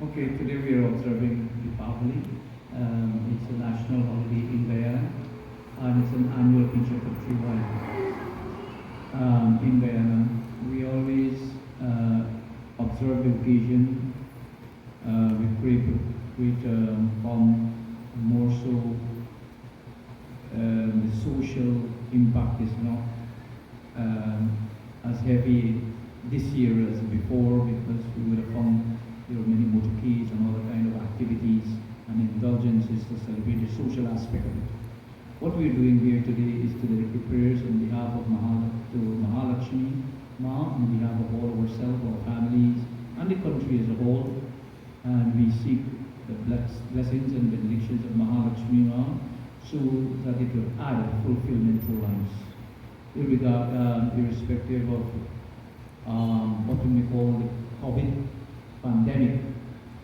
Okay, today we are observing Diwali. It's a national holiday in Guyana, and it's an annual feature countrywide. In Guyana, we always observe the occasion with great fun. More so, the social impact is not as heavy this year as before, because we would have found there were many motorcades and other kind of activities and indulgences to celebrate the social aspect of it. What we are doing here today is to dedicate prayers on behalf of Mahalakshmi Ma, on behalf of all ourselves, our families, and the country as a whole. And we seek the blessings and benedictions of Mahalakshmi Ma so that it will add fulfillment to our lives. Irrespective of what we may call the COVID pandemic,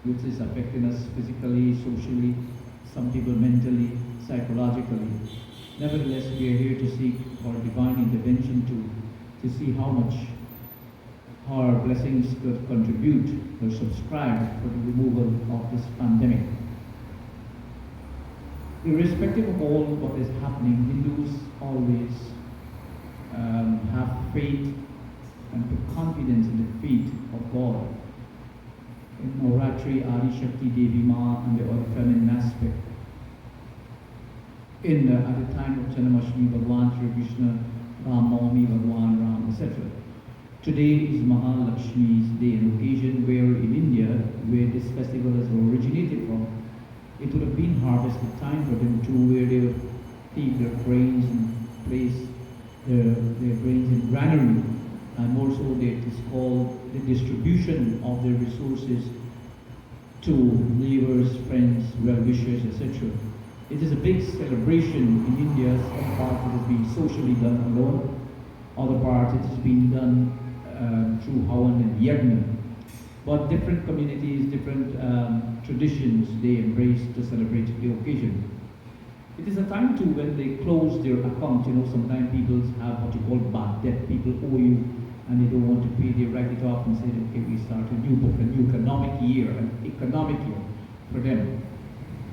which is affecting us physically, socially, some people mentally, psychologically. Nevertheless, we are here to seek for divine intervention to see how much our blessings could contribute or subscribe for the removal of this pandemic. Irrespective of all what is happening, Hindus always have faith and put confidence in the faith of God. In Navratri, Adi Shakti Devi Ma and the other feminine aspect. At the time of Janmashtami, Bhagwan Sri Krishna, Ram Navami, Bhagwan Ram, etc. Today is Mahalakshmi's Day, an occasion where in India, where this festival has originated from, it would have been harvested time for them too, where they would take their grains and place their grains in granary. And also that is called the distribution of their resources to neighbors, friends, well-wishers, etc. It is a big celebration in India. Some parts it has been socially done alone, other parts it has been done through Havan and Yagna. But different communities, different traditions, they embrace to celebrate the occasion. It is a time too when they close their account. Sometimes people have what you call bad debt. People owe you and they don't want to pay. They write it off and say, okay, we start a new book, a new economic year for them.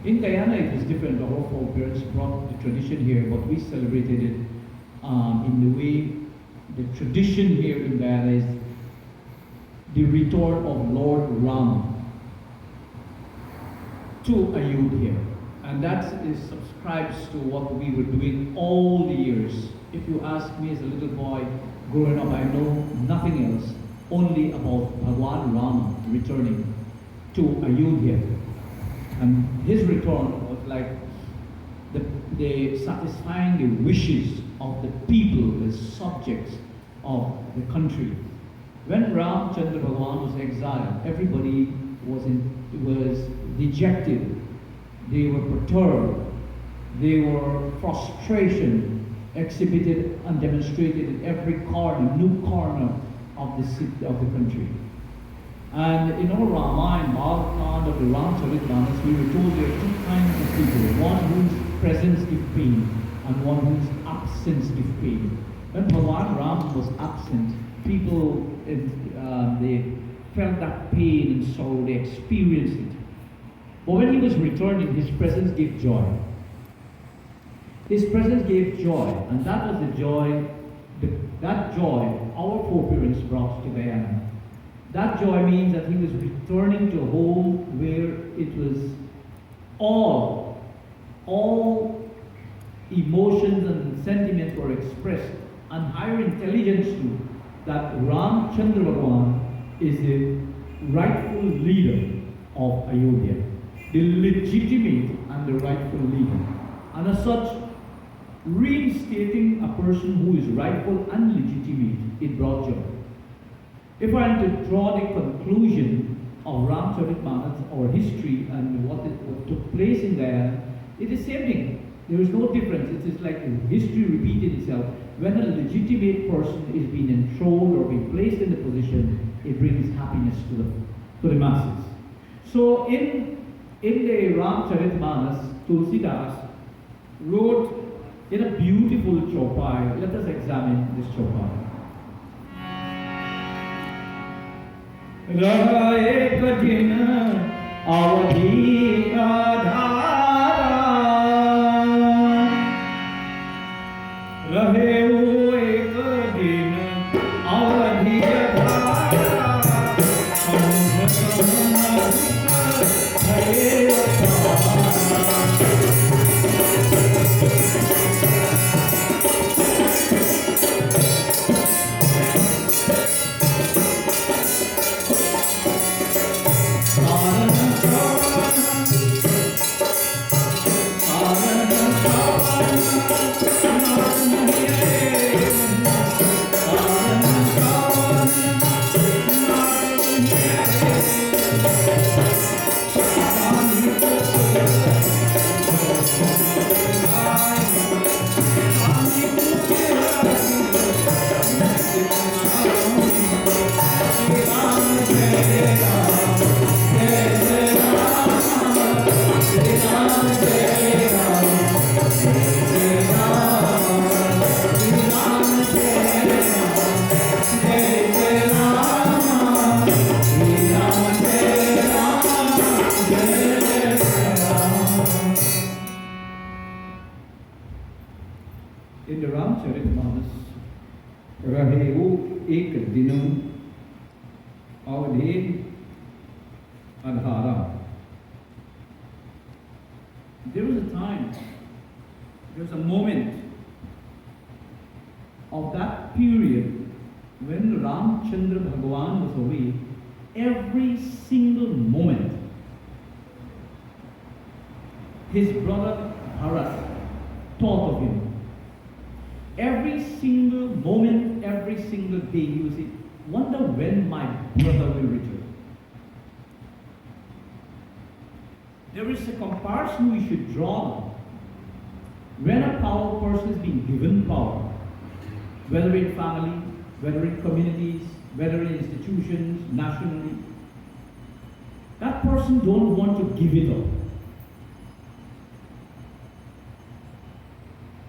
In Guyana, it was different. Our foreparents brought the tradition here, but we celebrated it in the way the tradition here in Guyana is the return of Lord Ram to Ayodhya. And that subscribes to what we were doing all the years. If you ask me as a little boy growing up, I know nothing else, only about Bhagwan Rama returning to Ayodhya. And his return was like the satisfying the wishes of the people, the subjects of the country. When Ramchandra Bhagwan was exiled, everybody was dejected. They were perturbed. They were frustration exhibited and demonstrated in every corner, new corner of the city, of the country. And in our Ramayana, Bharat of the Ramcharitmanas, we were told there are two kinds of people: one whose presence gives pain, and one whose absence gives pain. When Bhagwan Ram was absent, people they felt that pain and sorrow. They experienced it. But when he was returning, his presence gave joy. His presence gave joy, and that was the joy, that joy our foreparents brought to Guyana. That joy means that he was returning to a home where it was all emotions and sentiments were expressed, and higher intelligence too, that Ramchandra Bhagwan is the rightful leader of Ayodhya, the legitimate and the rightful leader. And as such, reinstating a person who is rightful and legitimate, it brought joy. If I am to draw the conclusion of Ramcharitmanas, our history, and what took place in there, it is the same thing. There is no difference. It is like history repeated itself. When a legitimate person is being enthroned or being placed in the position, it brings happiness to the masses. So in the Ramcharitmanas, Tulsidas wrote in a beautiful chaupai. Let us examine this chaupai. रहा एक दिन अवधि का धारा रहे वो एक दिन अवधि का धारा In the Ramcharitmanas, Rahevo ek dinam avadhe adhara. There was a time, there was a moment of that period when Ramchandra Bhagavan was away. Every single moment, his brother Bharat thought of him. Every single moment, every single day, he was saying, wonder when my brother will return. There is a comparison we should draw. When a powerful person is being given power, whether in family, whether in communities, whether in institutions, nationally, that person don't want to give it up.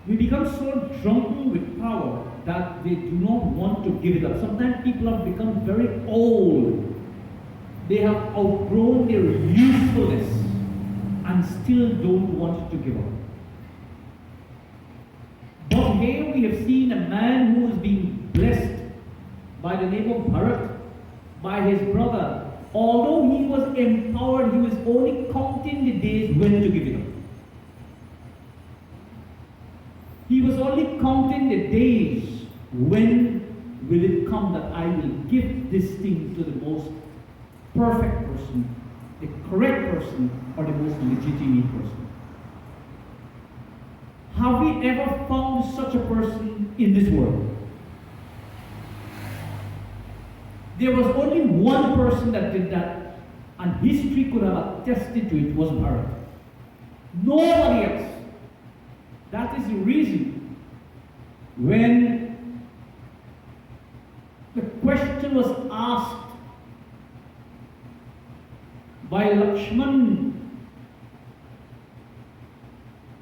We become so drunken with power that they do not want to give it up. Sometimes people have become very old. They have outgrown their usefulness and still don't want to give up. But here we have seen a man who is being blessed by the name of Bharat, by his brother. Although he was empowered, he was only counting the days when to give it up. He was only counting the days when will it come that I will give this thing to the most perfect person, the correct person, or the most legitimate person. Have we ever found such a person in this world? There was only one person that did that, and history could have attested to it, was Bharat. Nobody else. That is the reason when the question was asked by Lakshman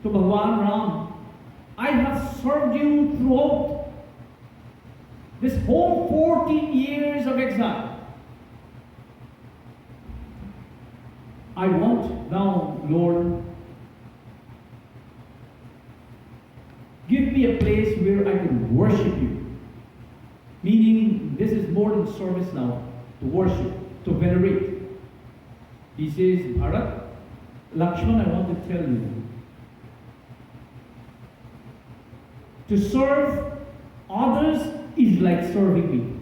to Bhagwan Ram, I have served you throughout this whole 14 years of exile. I want now, Lord, give me a place where I can worship you. Meaning, this is more than service now, to worship, to venerate. He says, Bharat, Lakshman, I want to tell you, to serve others is like serving me.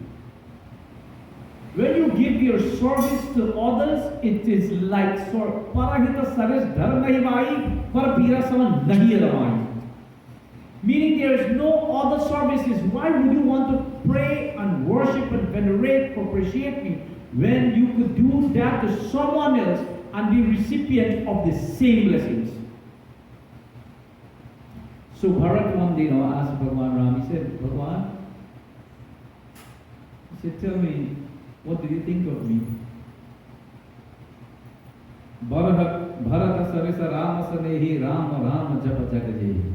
When you give your service to others, it is like service. Parahita service dhar nahi mai, par pira saman nahi ramai. Meaning there is no other services. Why would you want to pray and worship and venerate, appreciate me, when you could do that to someone else and be recipient of the same blessings? So Bharat one day asked Bhagwan Ram, he said, Bhagwan, he said, tell me, what do you think of me? Bharat sarisa Rama sanehi Rama Rama japa jagajehi.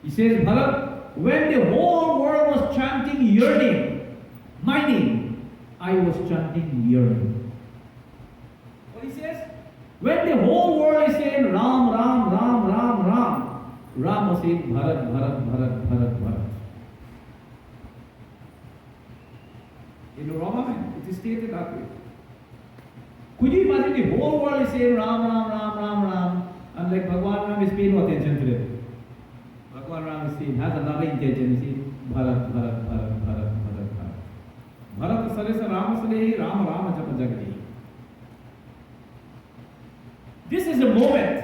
He says, Bharat, when the whole world was chanting your name, my name, I was chanting your name. When the whole world is saying Ram, Ram, Ram, Ram, Ram, Ram was saying Bharat, Bharat, Bharat, Bharat, Bharat. In the Ramayana, it is stated that way. Could you imagine the whole world is saying Ram, Ram, Ram, Ram, Ram, and like Bhagwan Ram is paying no attention to them? Bhagwan Ram is saying, has another intention, he says Bharat, Bharat, Bharat, Bharat, Bharat, Bharat. Bharat Saresa Ram Salehi, Ram, Ram, Japa Jagati. This is a moment.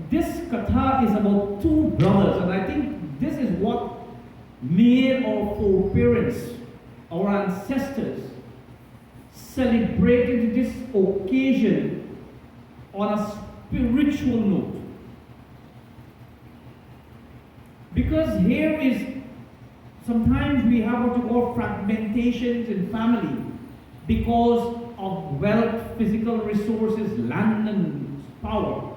This katha is about two brothers, and I think this is what made our foreparents, our ancestors, celebrated this occasion on a spiritual note. Because here is, sometimes we have what you call fragmentations in family because of wealth, physical resources, land and power.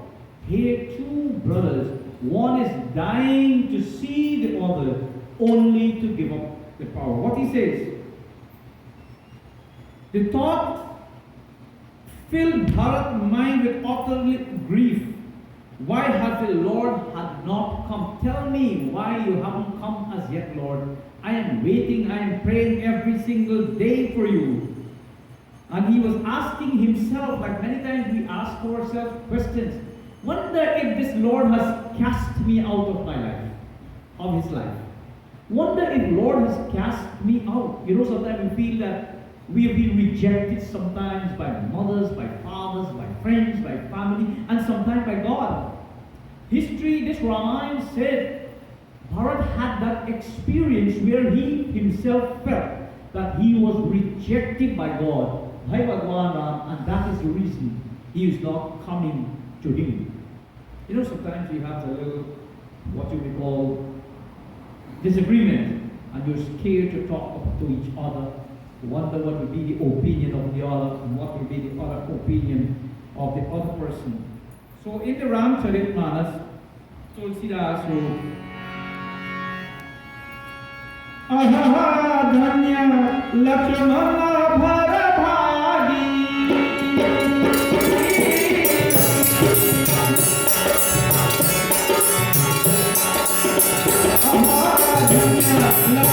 Here two brothers, one is dying to see the other only to give up the power. What he says, the thought filled Bharat's mind with utter grief. Why has the Lord had not come? Tell me why you haven't come as yet, Lord. I am waiting, I am praying every single day for you. And he was asking himself, like many times we ask ourselves questions. Wonder if this Lord has cast me out of my life, of his life. Wonder if Lord has cast me out. You know, sometimes we feel that we have been rejected sometimes by mothers, by fathers, by friends, by family, and sometimes by God. History, this Ramayana said, Bharat had that experience where he himself felt that he was rejected by God, by Bhagwan Ram, and that is the reason he is not coming to him. You know, sometimes we have a little, what you may call, disagreement, and you're scared to talk to each other. You wonder what will be the opinion of the other, and what will be the other opinion of the other person. So in the Ramcharitmanas, Tulsidas wrote, Ahaha Dhanya Lakshmana Bharabhagi Ahaha Dhanya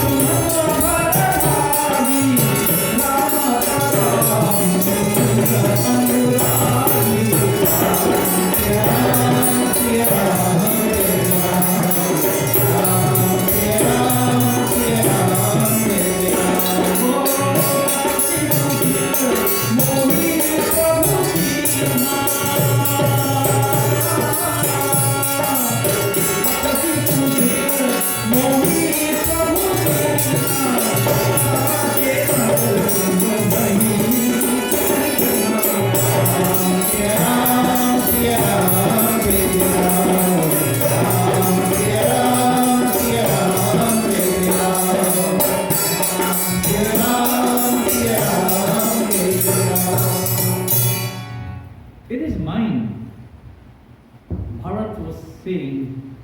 Lakshmana Bharabhagi Rama It is mine. Bharat was saying,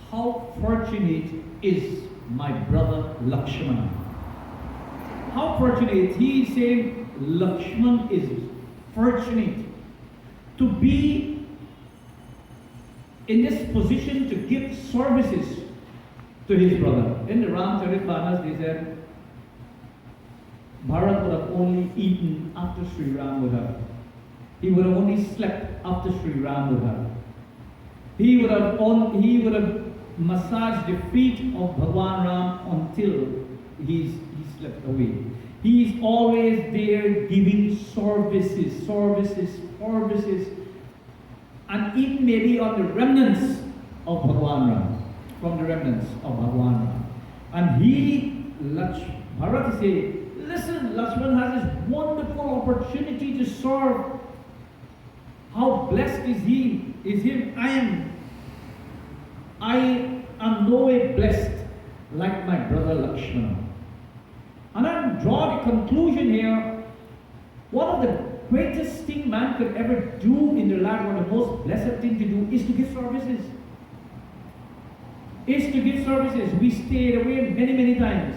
how fortunate is my brother Lakshmana. How fortunate. He is saying Lakshman is fortunate to be in this position to give services to his brother. In the Ramcharitmanas, they said, Bharat would have only eaten after Sri Ram would have. He would have only slept after Sri Ram would have. He would have massaged the feet of Bhagwan Ram until he slept away. He is always there giving services, and even maybe on the remnants of Bhagwan Ram, from the remnants of Bhagwan Ram. And Bharat is saying, listen, Lakshman has this wonderful opportunity to serve. How blessed is him. I am no way blessed like my brother Lakshmana. And I draw the conclusion here, one of the greatest thing man could ever do in their life, or the most blessed thing to do, is to give services. We stayed away many, many times.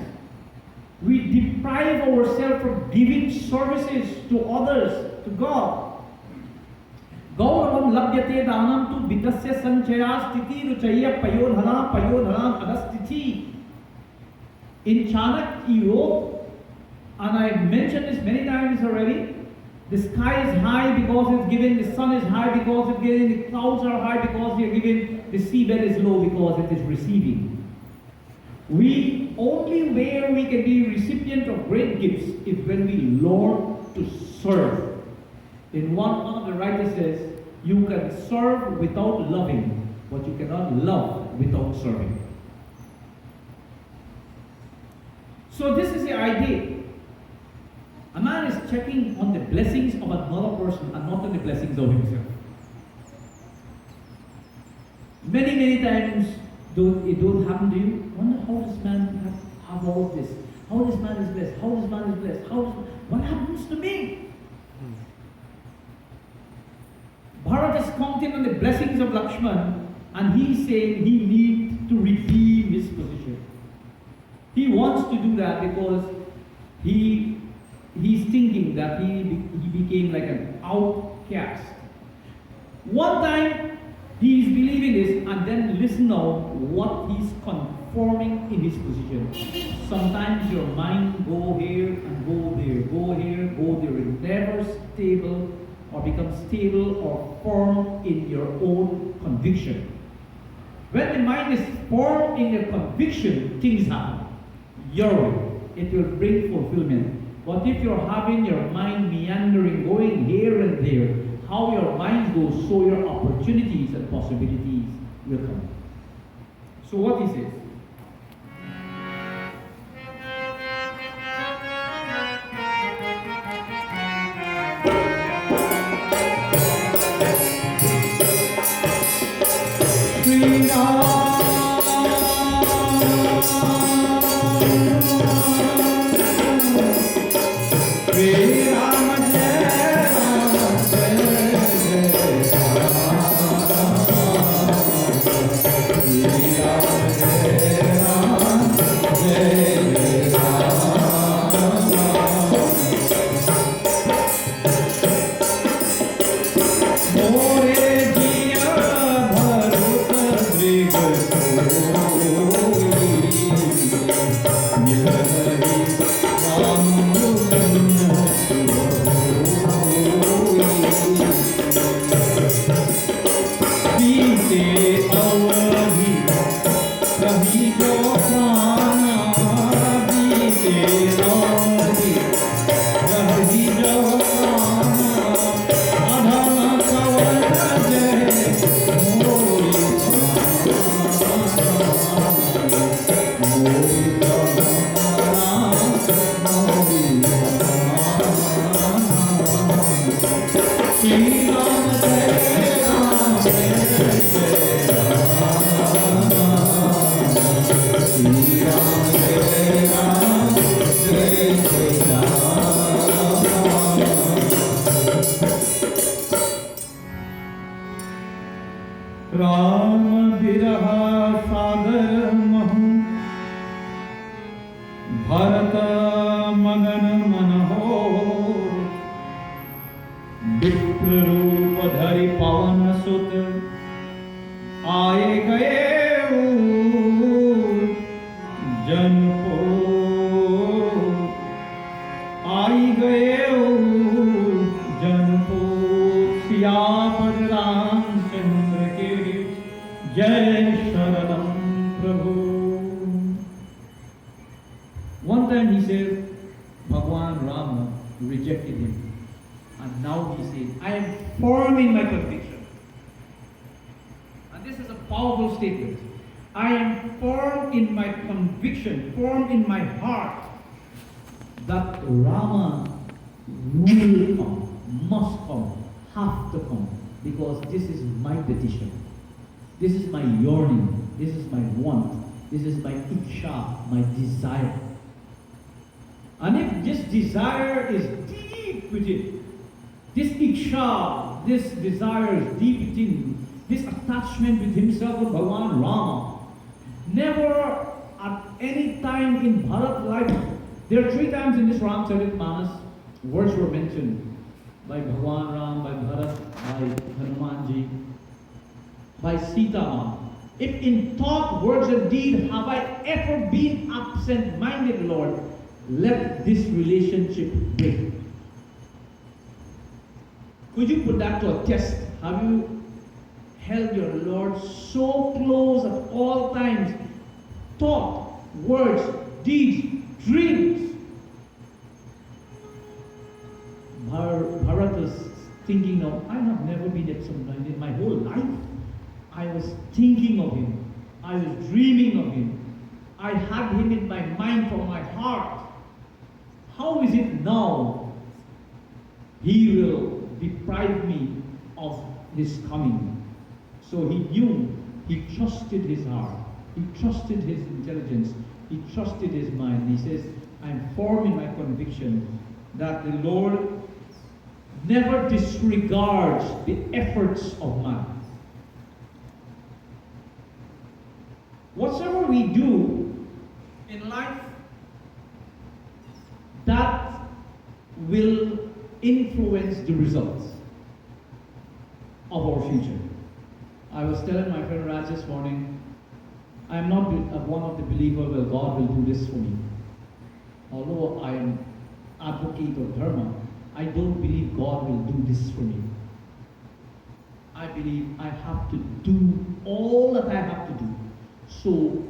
We deprive ourselves from giving services to others, to God. Gauravam labhyate danam tu vitasya sanchaya sthiti ruchaya payodharam adastiti. In Chanak, he wrote, and I have mentioned this many times already, the sky is high because it's given, the sun is high because it's given, the clouds are high because they are given, the seabed is low because it is receiving. We only where we can be recipient of great gifts is when we learn to serve. In one of the writers says, you can serve without loving, but you cannot love without serving. So this is the idea. A man is checking on the blessings of another person and not on the blessings of himself. Many times it don't happen to you. Wonder how this man have all this. How this man is blessed. How this man is blessed. What happens to me? Bharat is counting on the blessings of Lakshman, and he's saying he needs to redeem his position. He wants to do that because he's thinking that he became like an outcast. One time he is believing this, and then listen now what he's conforming in his position. Sometimes your mind go here and go there, go here, go there. It never stable or become stable or firm in your own conviction. When the mind is firm in your conviction, things happen. It will bring fulfillment. But if you're having your mind meandering, going here and there, how your mind goes, so your opportunities and possibilities will come. So what he says? Ram बिरहा सागर महु भरत मगन मन हो विप्र रूप धरि पवन सुत आए गए जनपो आई गए जनपो सियापत रामचंद्र के जय शरणम प्रभु. One time he said Bhagwan Rama rejected him, and now he says, I am firm in my conviction. And this is a powerful statement. I am firm in my conviction, firm in my heart, that Rama will come, must come, have to come, because this is my petition. This is my yearning. This is my want. This is my iksha, my desire. And if this desire is deep within, this iksha, this desire is deep within, this attachment with himself with Bhagwan Rama, never at any time in Bharat life, there are 3 times in this Ramcharit Manas, words were mentioned by Bhagwan Ram, by Bharat, by Hanumanji, by Sita Ma. If in thought, words, and deed have I ever been absent-minded, Lord, let this relationship break. Could you put that to a test? Have you held your Lord so close at all times? Thought, words, deeds, dreams. Bharat was thinking of, I have never been absent-minded my whole life. I was thinking of him. I was dreaming of him. I had him in my mind from my heart. How is it now he will deprive me of his coming? So he knew, he trusted his heart. He trusted his intelligence. He trusted his mind. He says, I'm firm in my conviction that the Lord never disregards the efforts of man. Whatsoever we do in life, that will influence the results of our future. I was telling my friend Raj this morning, I am not one of the believers, well, God will do this for me. Although I am advocate of dharma, I don't believe God will do this for me. I believe I have to do all that I have to do, so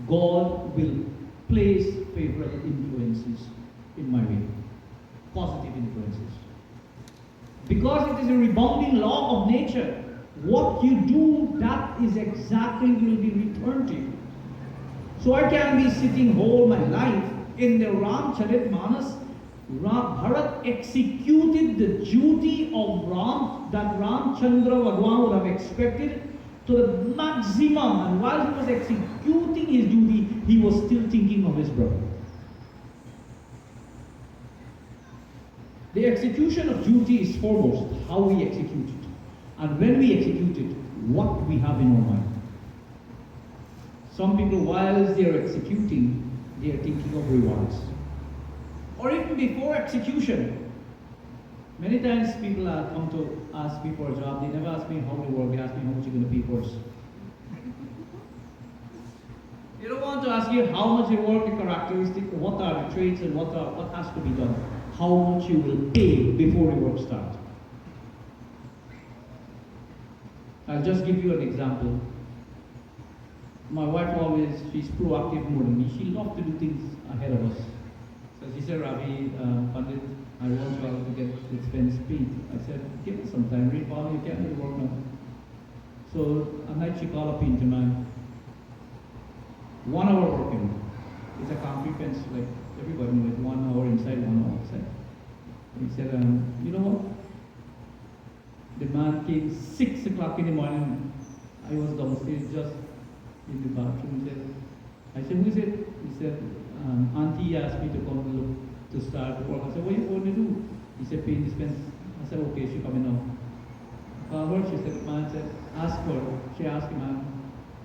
God will place favorable influences in my way, positive influences. Because it is a rebounding law of nature. What you do, that is exactly will be returned to you. So I can be sitting whole my life in the Ramcharitmanas. Bharat executed the duty of Ram that Ramchandra Bhagwan would have expected to the maximum, and while he was executing his duty, he was still thinking of his brother. The execution of duty is foremost how we execute it, and when we execute it, what we have in our mind. Some people, while they are executing, they are thinking of rewards. Or even before execution. Many times people come to ask me for a job. They never ask me how to work. They ask me how much you're going to pay for us. They don't want to ask you how much you work, the characteristics, what are the traits, and what has to be done. How much you will pay before your work starts. I'll just give you an example. My wife always, she's proactive more than me. She loves to do things ahead of us. So she said, Ravi, Pandit, I want you to get expense paid. I said, give us some time, read Bible, you can't really work now. So at night she called up into man. 1 hour working. It's a concrete fence, like everybody knows, 1 hour inside, 1 hour outside. And he said, you know what? The man came 6 o'clock in the morning. I was downstairs just in the bathroom. He said, I said, who is it? He said, Auntie asked me to come look to start work. I said, what are you going to do? He said, pay dispense. I said, okay, she coming now. Called her, she said, man said, ask her. She asked the man,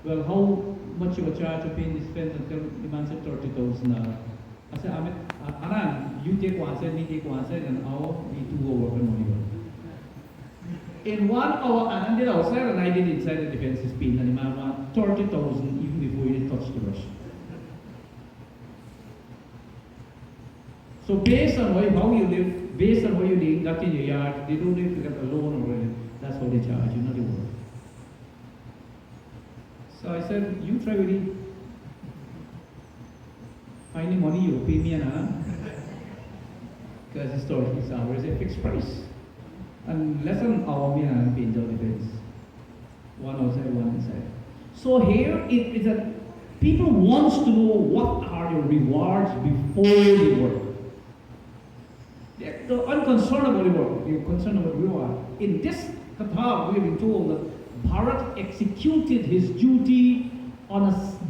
well, how much you were charged to pay dispense? Until the man said, 30,000. I said, Anand, you take one side, me take one side, and our we two go work on money. In 1 hour, Anand did outside and I did inside the defense paid, and the man won 30,000 even before he touched the brush. So based on how you live, based on what you're doing, that in your yard, they don't need to get a loan or anything. That's what they charge you, not the work. So I said, you try with it. Find the money, you pay me an hour. Because historically it's ours a fixed price. And less than an hour, me and pay the difference. 1 outside, 1 inside. So here it is that people wants to know what are your rewards before they work. They're unconcerned about the work, they're concerned about reward. In this katha, we have been told that Bharat executed his duty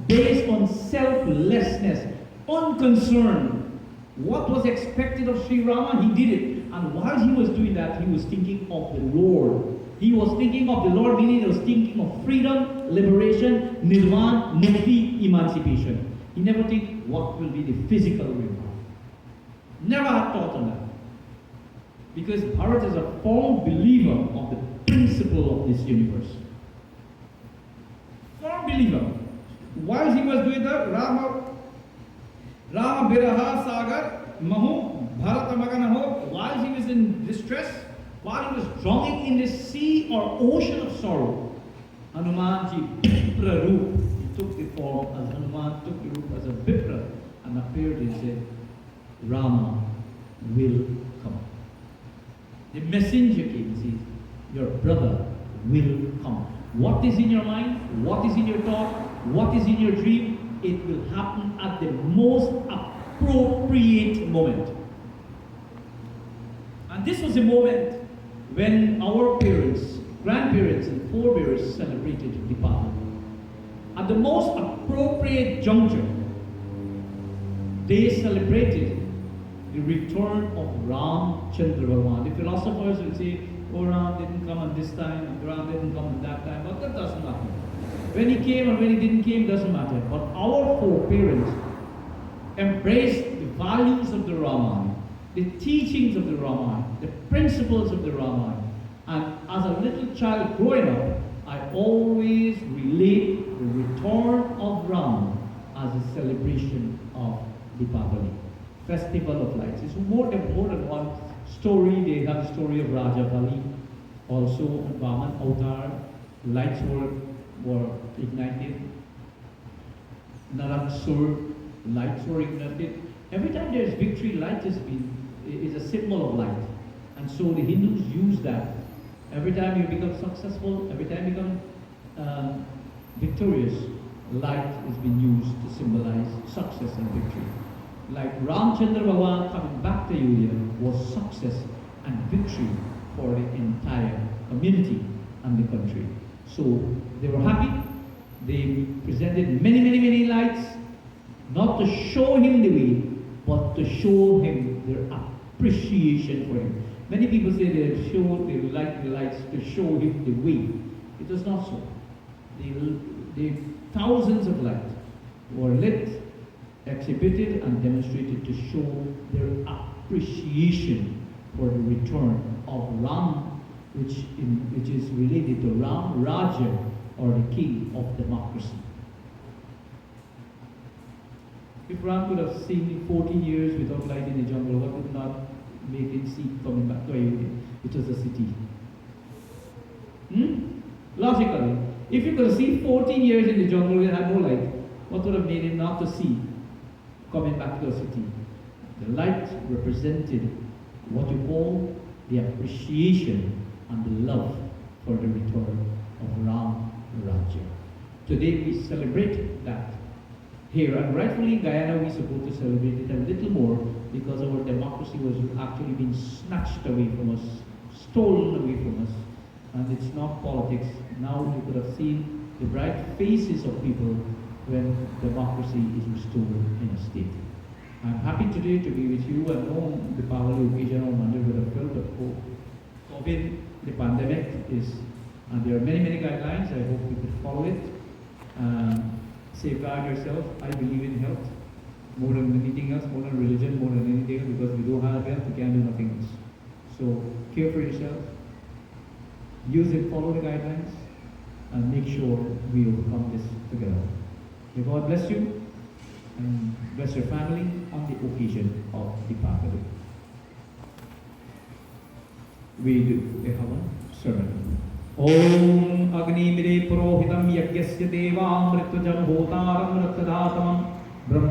based on selflessness, unconcerned. What was expected of Sri Rama, he did it. And while he was doing that, he was thinking of the Lord. He was thinking of the Lord, meaning he was thinking of freedom, liberation, nirvana, mukti, emancipation. He never think what will be the physical reward. Never had thought on that. Because Bharat is a firm believer of the principle of this universe. Firm believer. While he was doing that, Rama Biraha Sagar Mahu Bharat Maganaho, while he was in distress, while he was drowning in the sea or ocean of sorrow, Hanumanji Vipra Roop, he took the form as Hanuman took the roop as a Vipra and appeared and said, Rama will come. The messenger came and said, your brother will come. What is in your mind? What is in your thought? What is in your dream? It will happen at the most appropriate moment. And this was a moment when our parents, grandparents and forebears celebrated Diwali. At the most appropriate juncture, they celebrated the return of Ram Chandra Bhagwan. The philosophers will say, oh, Ram didn't come at this time, and Ram didn't come at that time, but that doesn't matter. When he came or when he didn't came doesn't matter. But our foreparents embraced the values of the Ramayana, the teachings of the Ramayana, the principles of the Ramayana. And as a little child growing up, I always relate the return of Ram as a celebration of Diwali, Festival of Lights. It's more than one story. They have the story of Raja Bali, also Vaman Avatar, lights were ignited. Naraksur, lights were ignited. Every time there is victory, light is a symbol of light. And so the Hindus use that. Every time you become successful, every time you become victorious, light has been used to symbolize success and victory. Like Ramchandra Bhagwan coming back to India was success and victory for the entire community and the country. So they were happy. They presented many lights, not to show him the way, but to show him their appreciation for him. Many people say they like the lights to show him the way. It was not so. The thousands of lights were lit, exhibited and demonstrated to show their appreciation for the return of Ram, which is related to Ram Raja, or the king of democracy. If Ram could have seen 14 years without light in the jungle, what would not make him see coming back to Ayodhya, which was a city? Logically, if you could see 14 years in the jungle and had no light, what would have made him not to see coming back to a city? The light represented what you call the appreciation and the love for the return of Ram Raja. Today we celebrate that here, and rightfully in Guyana we're supposed to celebrate it a little more because our democracy was actually being snatched away from us, stolen away from us, and it's not politics. Now you could have seen the bright faces of people when democracy is restored in a state. I'm happy today to be with you. I know the Diwali occasion on Monday would have felt, but COVID, the pandemic is, and there are many guidelines. I hope you could follow it. Safeguard yourself. I believe in health more than anything else, more than religion, more than anything else, because we don't have health, we can't do nothing else. So care for yourself. Use it, follow the guidelines, and make sure we overcome this together. May God bless you and bless your family on the occasion of Diwali. We do a Havan sermon. Om Agni Mire Purohitam Yagyasya Devam Mritvajam Bhotaram Mritvadatam Brahma